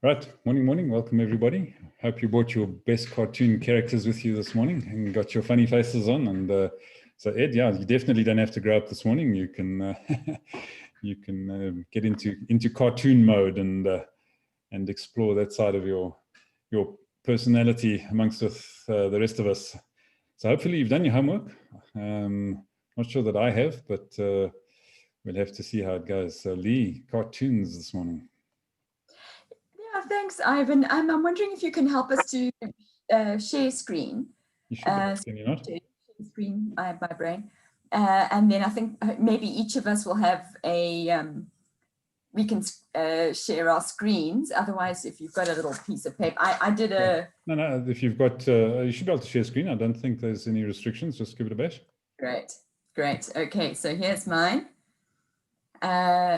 Right, morning. Welcome everybody. Hope you brought your best cartoon characters with you this morning and got your funny faces on. And so Ed, yeah, you definitely don't have to grow up this morning. You can you can get into cartoon mode and explore that side of your personality amongst with the rest of us. So hopefully you've done your homework. Not sure that I have, but we'll have to see how it goes. So Lee, cartoons this morning. Yeah, thanks, Ivan. I'm wondering if you can help us to share screen. You should, can you not? Share screen, my brain. And then I think maybe each of us will have a, we can share our screens. Otherwise, if you've got a little piece of paper, I did a... No, if you've got, you should be able to share screen. I don't think there's any restrictions. Just give it a bash. Great. Okay, so here's mine.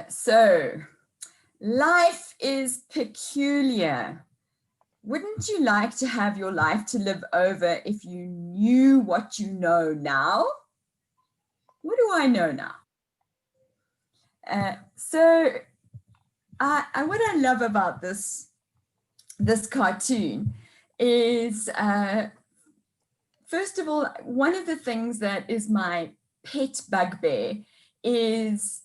So, life is peculiar. Wouldn't you like to have your life to live over if you knew what you know now? What do I know now? So what I love about this cartoon is, first of all, one of the things that is my pet bugbear is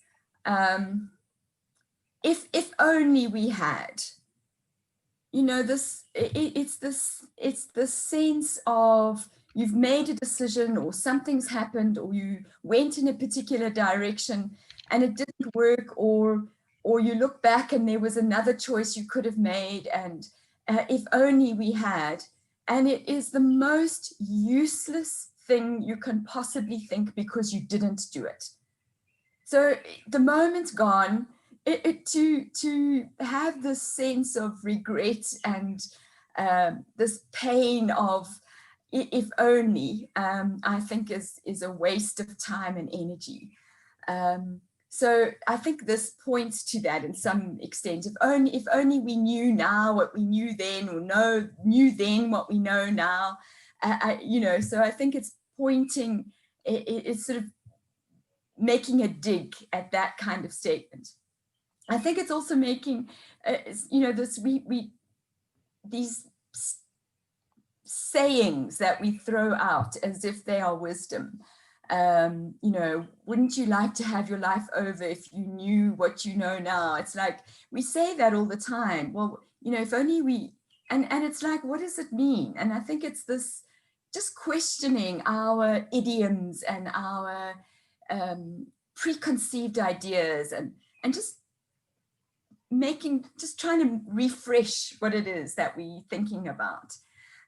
if only we had, you know, it's the sense of you've made a decision or something's happened or you went in a particular direction and it didn't work, or you look back and there was another choice you could have made, and if only we had. And it is the most useless thing you can possibly think because you didn't do it. So the moment's gone. To have this sense of regret and this pain of if only, I think is a waste of time and energy. So I think this points to that in some extent. If only we knew now what we knew then, or knew then what we know now. You know, so I think it's pointing, it's sort of making a dig at that kind of statement. I think it's also making, you know, these sayings that we throw out as if they are wisdom. You know, wouldn't you like to have your life over if you knew what you know now? It's like, we say that all the time. Well, you know, if only we, and it's like, what does it mean? And I think it's this, just questioning our idioms and our preconceived ideas and just trying to refresh what it is that we're thinking about.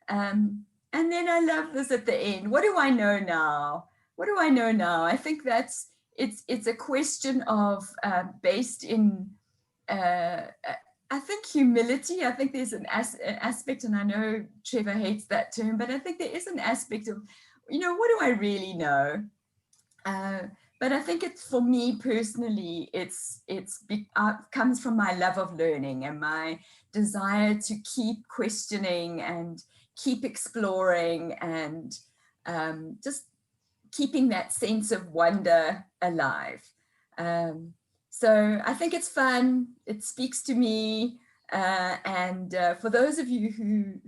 And then I love this at the end. What do I know now? What do I know now? I think it's a question of based in, I think, humility. I think there's an aspect, and I know Trevor hates that term, but I think there is an aspect of, you know, what do I really know? But I think it's, for me personally, it comes from my love of learning and my desire to keep questioning and keep exploring and just keeping that sense of wonder alive. So I think it's fun. It speaks to me. And for those of you who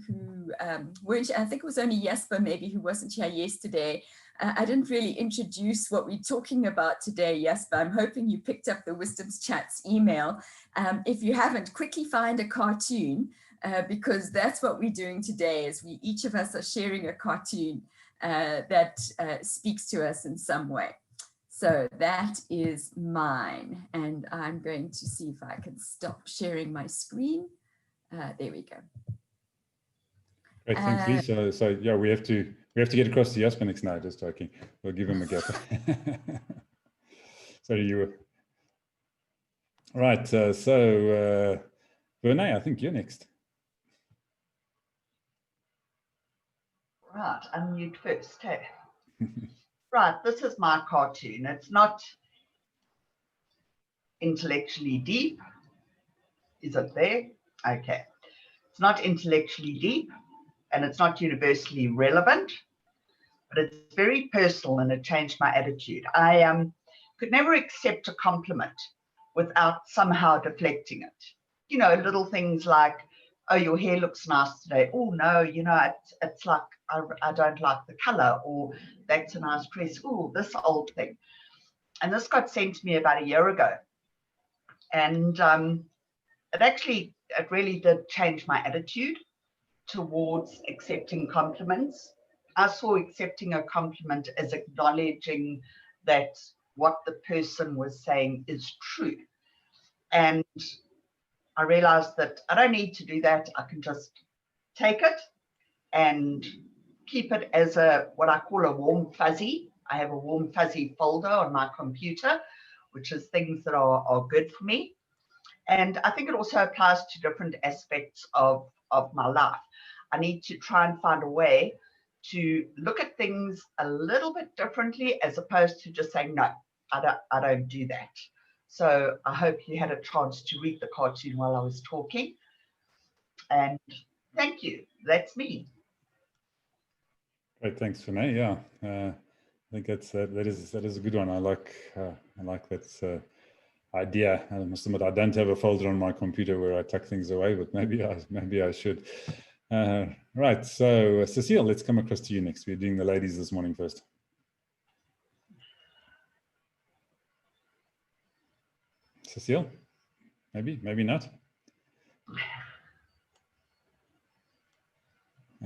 weren't, I think it was only Jesper maybe who wasn't here yesterday. I didn't really introduce what we're talking about today, Jesper. I'm hoping you picked up the Wisdom's Chats email. If you haven't, quickly find a cartoon, because that's what we're doing today, is each of us are sharing a cartoon that speaks to us in some way. So that is mine. And I'm going to see if I can stop sharing my screen. There we go. Great, thanks, Lee. So yeah, we have to get across to Jasper next now. Just joking. We'll give him a gap. Sorry, you were. Right. So Vernay, I think you're next. Right, unmute first. Hey. Right, this is my cartoon. It's not intellectually deep. Is it there? Okay. It's not intellectually deep, and it's not universally relevant, but it's very personal, and it changed my attitude. I could never accept a compliment without somehow deflecting it. you know, little things like, oh, your hair looks nice today. Oh, no, you know, it's like, I don't like the color, or that's a nice dress. Oh, this old thing. And this got sent to me about a year ago. And it really did change my attitude towards accepting compliments. I saw accepting a compliment as acknowledging that what the person was saying is true. And I realized that I don't need to do that. I can just take it and keep it as what I call a warm fuzzy. I have a warm fuzzy folder on my computer, which is things that are good for me. And I think it also applies to different aspects of my life. I need to try and find a way to look at things a little bit differently, as opposed to just saying, no, I don't do that. So I hope you had a chance to read the cartoon while I was talking. And thank you. That's me. Great, thanks, Renee. Yeah, I think that is a good one. I like that idea. I must admit, I don't have a folder on my computer where I tuck things away, but maybe I should. Right. So, Cecile, let's come across to you next. We're doing the ladies this morning first. Cecile, maybe not.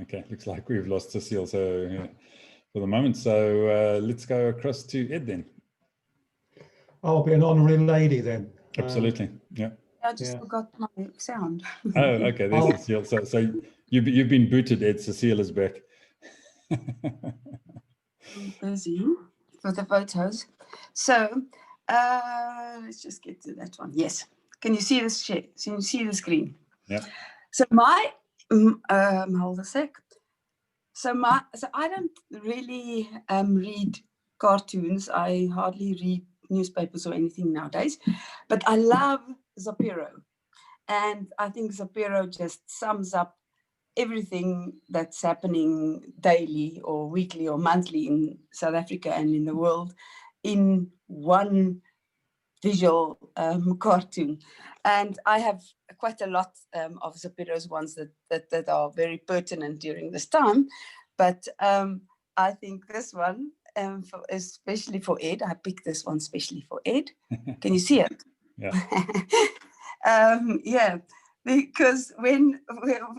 Okay, looks like we've lost Cecile. So, yeah, for the moment. So let's go across to Ed then. I'll be an honorary lady then. Absolutely. Yeah. I just forgot my sound. Oh, okay. There's Cecile. So you've been booted, Ed. Cecile is back. I'm busy for the photos. So let's just get to that one. Yes. Can you see this share? Can you see the screen? Yeah. So my hold a sec. So I don't really read cartoons. I hardly read newspapers or anything nowadays, but I love Zapiro, and I think Zapiro just sums up everything that's happening daily or weekly or monthly in South Africa and in the world in one visual cartoon. And I have quite a lot of Zapiro's ones that are very pertinent during this time, but I think this one, especially for Ed, I picked this one especially for Ed. Can you see it? Yeah. Yeah, because when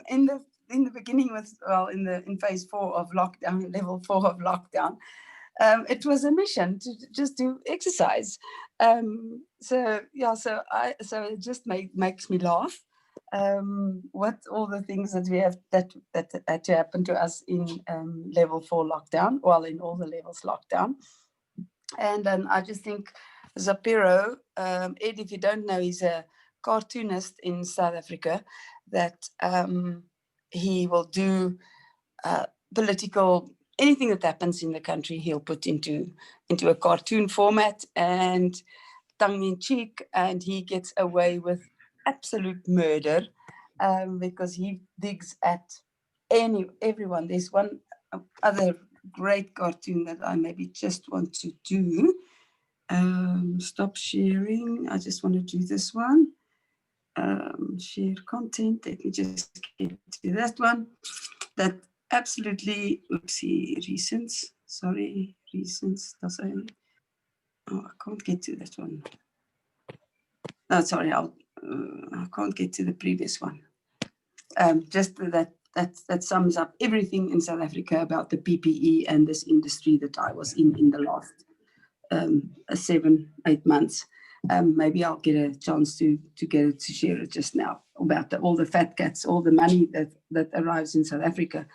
in the beginning in phase 4 of lockdown, level 4 of lockdown, it was a mission to just do exercise. So it just makes me laugh. What all the things that we have that had to happen to us in level 4 lockdown, in all the levels lockdown. And then I just think Zapiro, Ed, if you don't know, he's a cartoonist in South Africa that he will do political, anything that happens in the country, he'll put into a cartoon format and tongue-in-cheek, and he gets away with absolute murder because he digs at everyone. There's one other great cartoon that I maybe just want to do. Stop sharing. I just want to do this one. Share content. Let me just get to that one. That absolutely, recents. Sorry, recents. Oh, I can't get to that one. No, sorry, I can't get to the previous one. Just that sums up everything in South Africa about the PPE and this industry that I was in the last 7-8 months. Maybe I'll get a chance to get it to share it just now about all the fat cats, all the money that arrives in South Africa.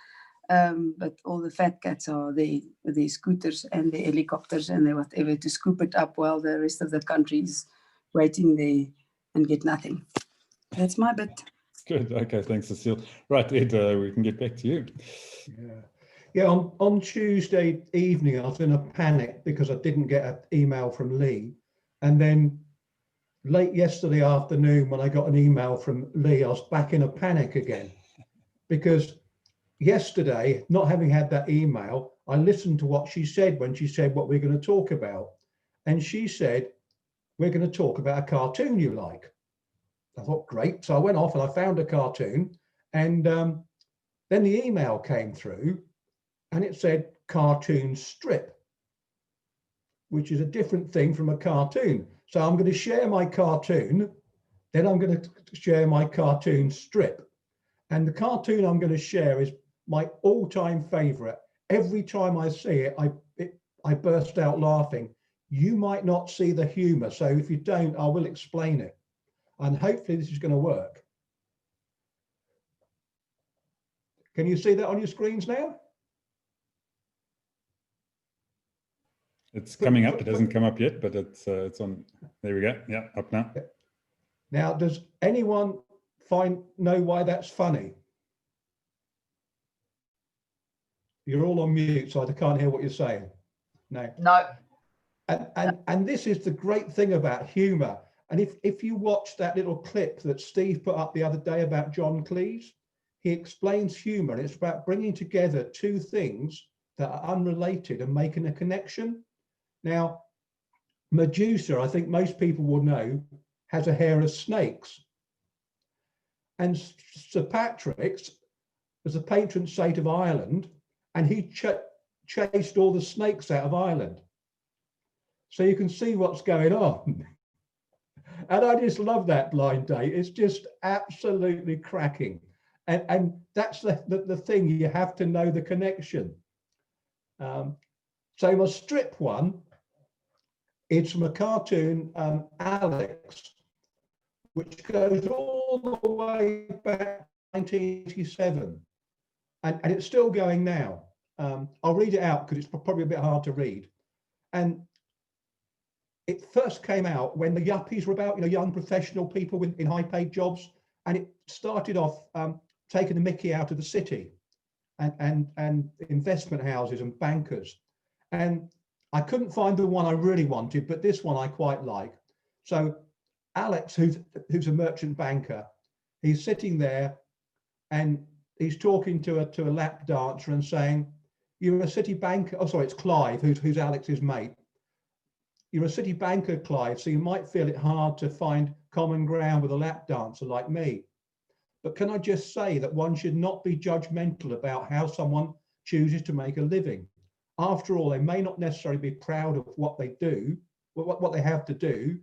But all the fat cats are there with their scooters and their helicopters and their whatever to scoop it up while the rest of the country is waiting there and get nothing. That's my bit. Good. Okay. Thanks, Cecile. Right, Ed, we can get back to you. Yeah. On Tuesday evening, I was in a panic because I didn't get an email from Lee. And then late yesterday afternoon, when I got an email from Lee, I was back in a panic again. Because yesterday, not having had that email, I listened to what she said when she said what we're going to talk about. And she said, we're going to talk about a cartoon you like. I thought, great. So I went off and I found a cartoon, and then the email came through and it said cartoon strip, which is a different thing from a cartoon. So I'm going to share my cartoon, then I'm going to share my cartoon strip. And the cartoon I'm going to share is my all-time favorite. Every time I see it, I burst out laughing. You might not see the humor, so if you don't, I will explain it. And hopefully this is going to work. Can you see that on your screens now? It's coming up. It hasn't come up yet, but it's on. There we go. Yeah, up now. Now, does anyone know why that's funny? You're all on mute, so I can't hear what you're saying. No. No. And this is the great thing about humor. And if you watch that little clip that Steve put up the other day about John Cleese, he explains humor. It's about bringing together two things that are unrelated and making a connection. Now, Medusa, I think most people will know, has a hair of snakes. And Sir Patrick's was the patron saint of Ireland, and he chased all the snakes out of Ireland. So you can see what's going on. And I just love that blind date. It's just absolutely cracking. And that's the thing, you have to know the connection. So my strip one, it's from a cartoon, Alex, which goes all the way back to 1987. And it's still going now. I'll read it out because it's probably a bit hard to read. And it first came out when the yuppies were about, young professional people in high-paid jobs, and it started off taking the mickey out of the city and investment houses and bankers. And I couldn't find the one I really wanted, but this one I quite like. So Alex, who's a merchant banker, he's sitting there and he's talking to a lap dancer and saying, "You're a city banker." Oh, sorry, it's Clive, who's Alex's mate. "You're a city banker, Clive, so you might feel it hard to find common ground with a lap dancer like me. But can I just say that one should not be judgmental about how someone chooses to make a living. After all, they may not necessarily be proud of what they do, what they have to do,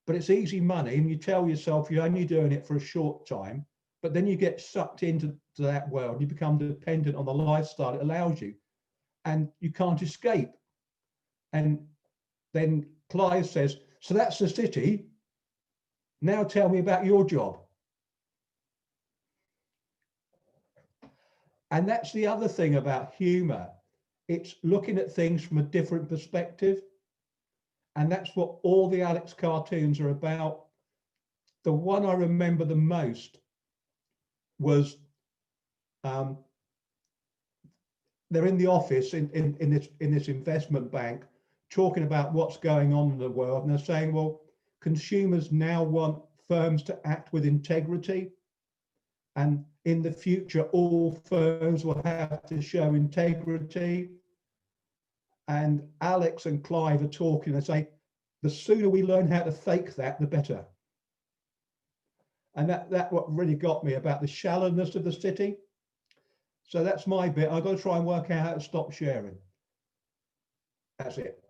but it's easy money, and you tell yourself you're only doing it for a short time, but then you get sucked into that world, you become dependent on the lifestyle it allows you, and you can't escape." And then Clive says, "So that's the city. Now tell me about your job." And that's the other thing about humor. It's looking at things from a different perspective. And that's what all the Alex cartoons are about. The one I remember the most was they're in the office in this investment bank talking about what's going on in the world. And they're saying, well, consumers now want firms to act with integrity. And in the future, all firms will have to show integrity. And Alex and Clive are talking and say, the sooner we learn how to fake that, the better. And that what really got me about the shallowness of the city. So that's my bit. I've got to try and work out how to stop sharing. That's it.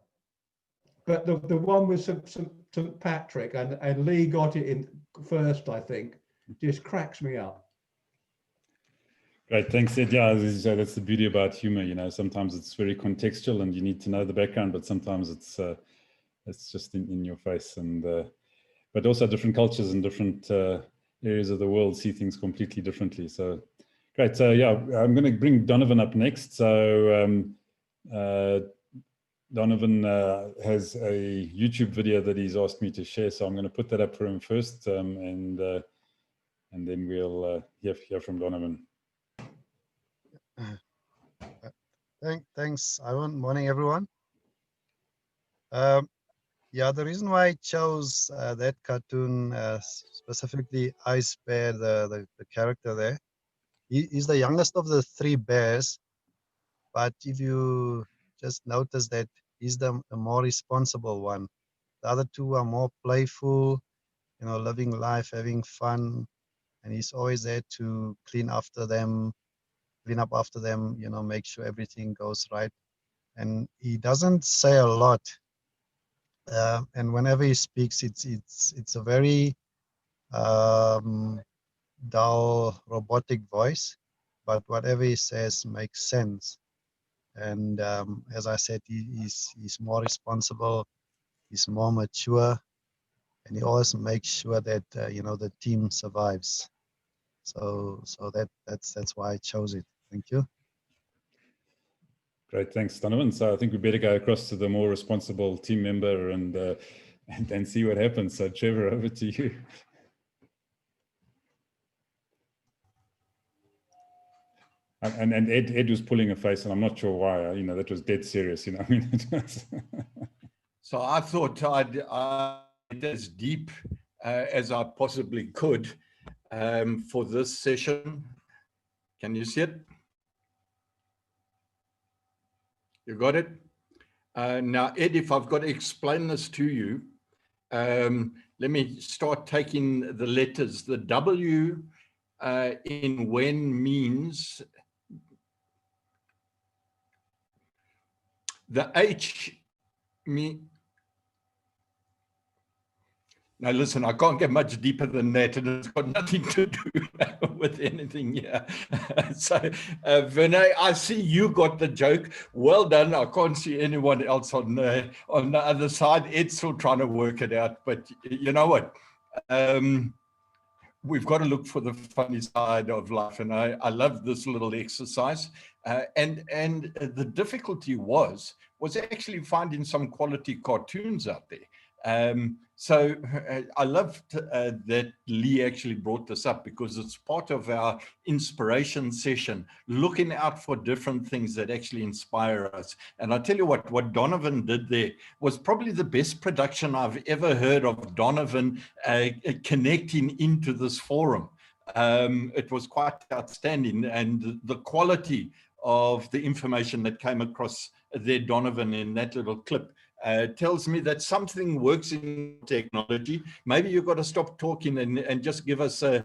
But the one with St. Patrick, and Lee got it in first, I think, just cracks me up. Great, thanks, Ed. Yeah, that's the beauty about humor. Sometimes it's very contextual and you need to know the background, but sometimes it's just in your face. And but also different cultures and different areas of the world see things completely differently. So great. So yeah, I'm going to bring Donovan up next. So Donovan has a YouTube video that he's asked me to share. So I'm going to put that up for him first, and then we'll hear from Donovan. Thanks, Ivan. Morning, everyone. Yeah, the reason why I chose that cartoon, specifically Ice Bear, the character there, he's the youngest of the three bears, but if you just notice that he's the more responsible one. The other two are more playful, living life, having fun, and he's always there to clean up after them, make sure everything goes right. And he doesn't say a lot, and whenever he speaks, it's a very dull, robotic voice, but whatever he says makes sense. And as I said, he's more responsible, he's more mature, and he always makes sure that the team survives. So that's why I chose it. Thank you. Great, thanks, Donovan. So I think we better go across to the more responsible team member and see what happens. So Trevor, over to you. And Ed was pulling a face, and I'm not sure why. That was dead serious. I mean, it was So I thought I'd get as deep as I possibly could for this session. Can you see it? You got it? Now, Ed, if I've got to explain this to you, let me start taking the letters. The W in when means the H mean. Now, listen, I can't get much deeper than that, and it's got nothing to do with anything here. So, Vinay, I see you got the joke. Well done. I can't see anyone else on the other side. Ed's still trying to work it out, but you know what? We've got to look for the funny side of life, and I love this little exercise. And the difficulty was actually finding some quality cartoons out there. So I loved that Lee actually brought this up, because it's part of our inspiration session, looking out for different things that actually inspire us. And I tell you what Donovan did there was probably the best production I've ever heard of Donovan connecting into this forum. It was quite outstanding, and the quality of the information that came across there, Donovan, in that little clip tells me that something works in technology. Maybe you've got to stop talking and just give us a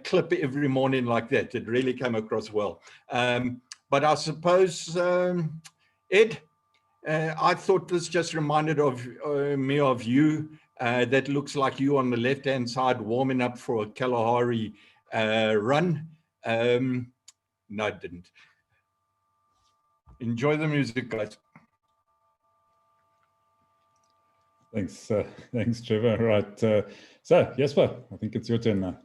clip every morning like that. It really came across well. But I suppose, Ed, I thought this just reminded me of you. That looks like you on the left-hand side warming up for a Kalahari run. No, it didn't. Enjoy the music, guys. Thanks, Trevor. Right. So, Jesper, I think it's your turn now.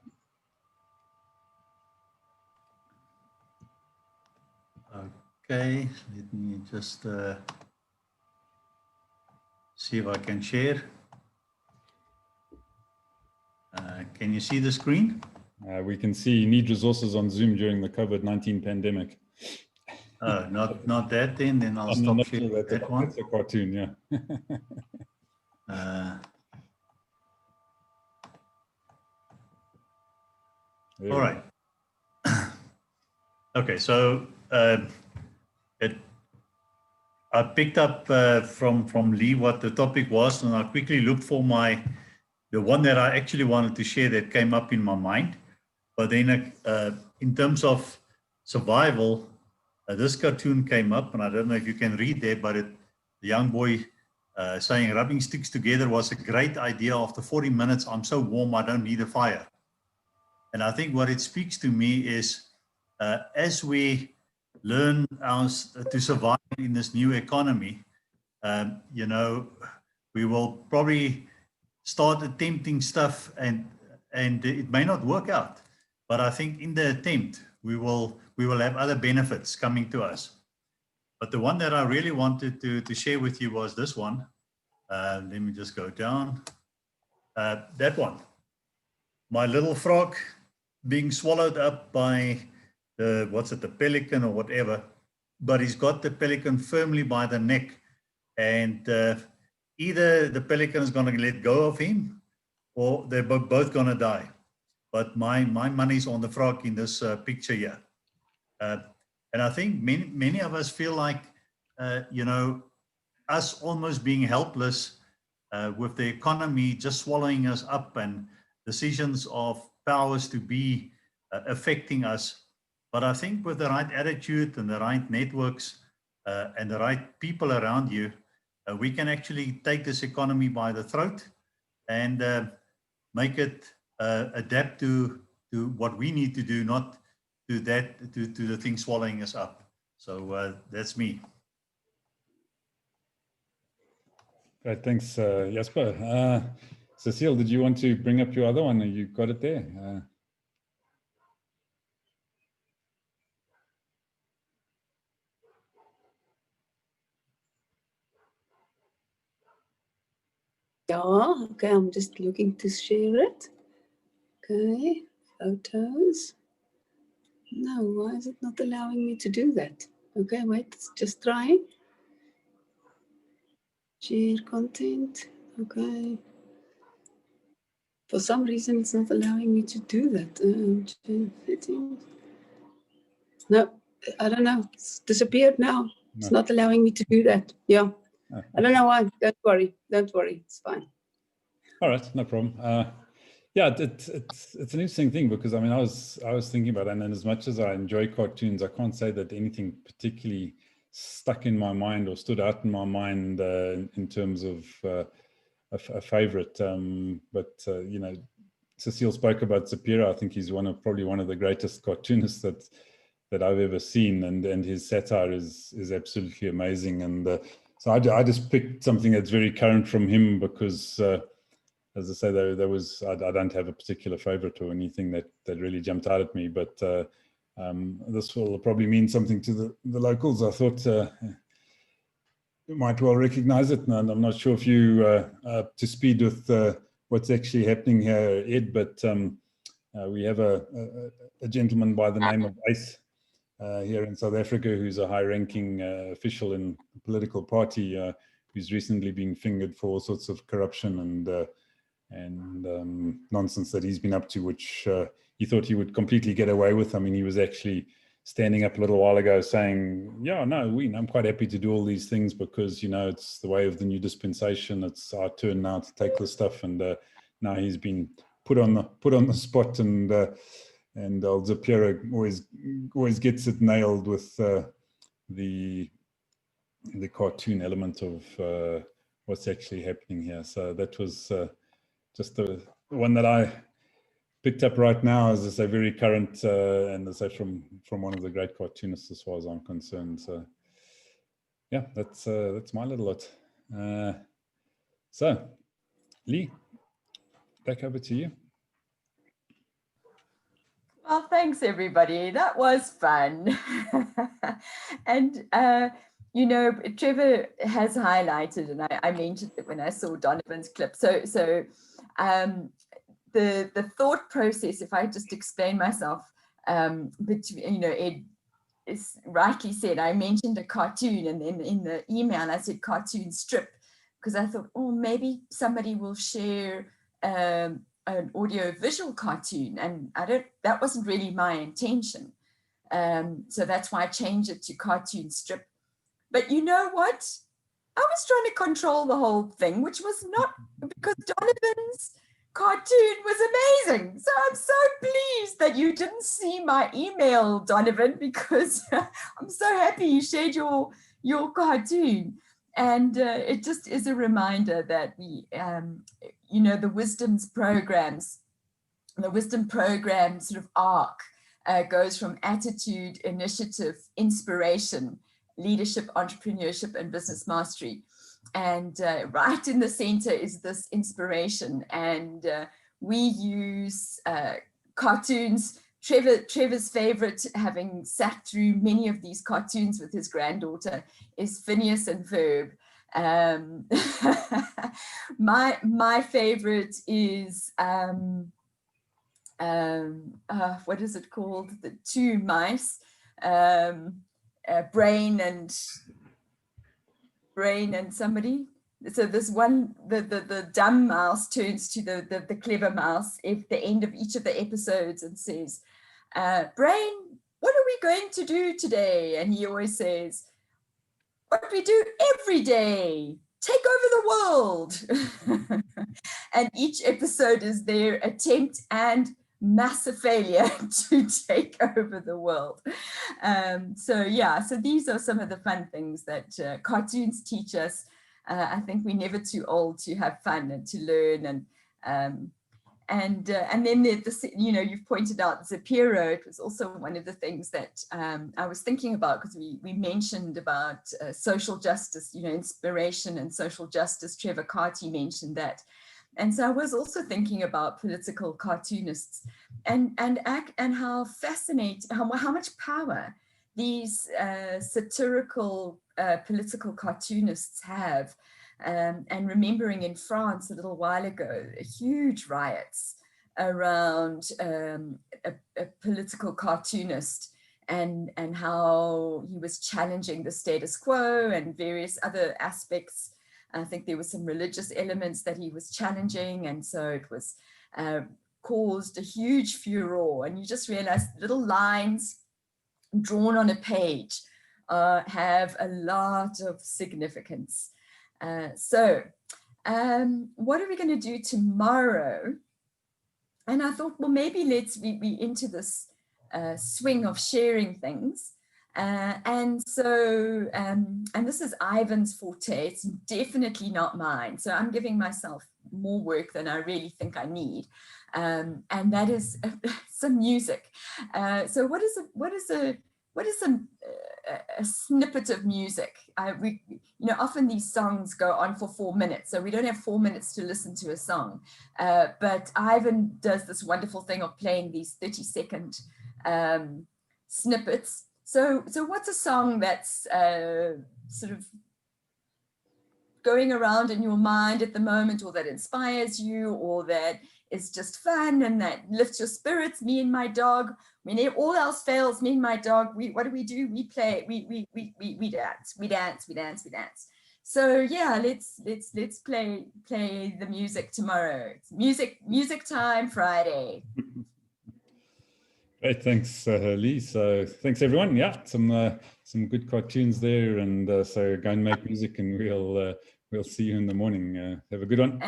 Okay, let me just see if I can share. Can you see the screen? We can see you need resources on Zoom during the COVID-19 pandemic. Not that then I'll stop sharing that one. That's a cartoon, yeah. All right. Okay, so I picked up from Lee what the topic was, and I quickly looked for the one that I actually wanted to share that came up in my mind. But then in terms of survival, this cartoon came up, and I don't know if you can read there, but the young boy saying rubbing sticks together was a great idea. After 40 minutes, I'm so warm, I don't need a fire. And I think what it speaks to me is as we learn to survive in this new economy, we will probably start attempting stuff and it may not work out. But I think in the attempt, we will have other benefits coming to us. But the one that I really wanted to share with you was this one. Let me just go down. That one. My little frog being swallowed up by the pelican or whatever, but he's got the pelican firmly by the neck, and either the pelican is going to let go of him or they're both going to die. But my money's on the frog in this picture here. And I think many of us feel like, us almost being helpless with the economy just swallowing us up, and decisions of powers to be affecting us. But I think with the right attitude and the right networks and the right people around you, we can actually take this economy by the throat and make it adapt to what we need to do, not to the thing swallowing us up. So that's me. Great, thanks, Jasper. Cecile, did you want to bring up your other one? You got it there. Yeah, okay, I'm just looking to share it. Okay, photos. No, why is it not allowing me to do that? Okay, wait, it's just trying. Share content, okay. For some reason, it's not allowing me to do that. Settings. No, I don't know, it's disappeared now. No. It's not allowing me to do that, yeah. I don't know why, don't worry, it's fine. All right, no problem. Yeah, it's an interesting thing because I mean I was thinking about it, and as much as I enjoy cartoons, I can't say that anything particularly stuck in my mind or stood out in my mind in terms of a favorite. But you know, Cecile spoke about Zapira. I think he's probably one of the greatest cartoonists that I've ever seen, and his satire is absolutely amazing. And so I just picked something that's very current from him because. As I say, there was I don't have a particular favorite or anything that really jumped out at me, but this will probably mean something to the locals. I thought you might well recognize it, and I'm not sure if you are up to speed with what's actually happening here, Ed, but we have a gentleman by the name of Ace here in South Africa who's a high-ranking official in a political party who's recently been fingered for all sorts of corruption and nonsense that he's been up to, which he thought he would completely get away with. I mean, he was actually standing up a little while ago saying, yeah, no, I'm quite happy to do all these things because, you know, it's the way of the new dispensation. It's our turn now to take this stuff. And now he's been put on the spot, and old Zapira always gets it nailed with the cartoon element of what's actually happening here. So that was just the one that I picked up right now, as I say, very current, and as I say from one of the great cartoonists as far as I'm concerned. So yeah, that's my little lot. So Lee, back over to you. Well, thanks everybody. That was fun. And you know, Trevor has highlighted, and I mentioned it when I saw Donovan's clip. So the thought process, if I just explain myself, between, you know, Ed is rightly said, I mentioned a cartoon, and then in the email I said cartoon strip, because I thought, oh, maybe somebody will share an audio visual cartoon, and that wasn't really my intention. So that's why I changed it to cartoon strip. But you know what? I was trying to control the whole thing, which was not, because Donovan's cartoon was amazing. So I'm so pleased that you didn't see my email, Donovan, because I'm so happy you shared your cartoon. And it just is a reminder that we, you know, the wisdom program sort of arc goes from attitude, initiative, inspiration, leadership, entrepreneurship, and business mastery. And right in the center is this inspiration. And we use cartoons. Trevor's favorite, having sat through many of these cartoons with his granddaughter, is Phineas and Ferb. My favorite is what is it called? The two mice, Brain and somebody. So this one, the dumb mouse turns to the clever mouse at the end of each of the episodes and says, Brain, what are we going to do today? And he always says, what we do every day. take over the world. And each episode is their attempt and massive failure to take over the world. So yeah, so these are some of the fun things that cartoons teach us. I think we're never too old to have fun and to learn. And then you've pointed out Zapiro. It was also one of the things that I was thinking about, because we mentioned about social justice, inspiration and social justice. Trevor Carty mentioned that. And so I was also thinking about political cartoonists and how fascinating, how much power these satirical political cartoonists have. And remembering in France a little while ago, huge riots around a political cartoonist and how he was challenging the status quo and various other aspects. I think there were some religious elements that he was challenging. And so it was caused a huge furor. And you just realize little lines drawn on a page have a lot of significance. So what are we going to do tomorrow? And I thought, well, maybe let's be into this swing of sharing things. And this is Ivan's forte. It's definitely not mine. So I'm giving myself more work than I really think I need. And that is some music. So what is a snippet of music? Often these songs go on for 4 minutes, so we don't have 4 minutes to listen to a song. But Ivan does this wonderful thing of playing these 30-second snippets. So what's a song that's sort of going around in your mind at the moment, or that inspires you, or that is just fun and that lifts your spirits? Me and my dog, when all else fails, me and my dog, what do? We play, we dance. So yeah, let's play the music tomorrow. It's music time Friday. Great, thanks, Lee. So thanks everyone. Yeah, some good cartoons there, and so go and make music, and we'll see you in the morning. Have a good one.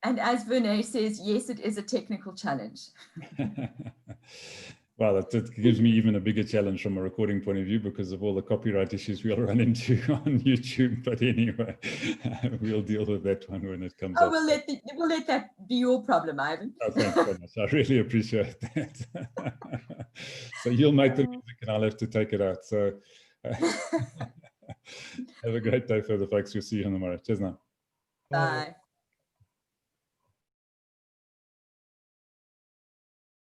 And as Vernay says, yes, it is a technical challenge. Well, it gives me even a bigger challenge from a recording point of view because of all the copyright issues we'll run into on YouTube. But anyway, we'll deal with that one when it comes up. We'll let that be your problem, Ivan. Oh, thanks so much. I really appreciate that. So you'll make the music and I'll have to take it out. So have a great day, further folks. We'll see you in the morning. Cheers now. Bye.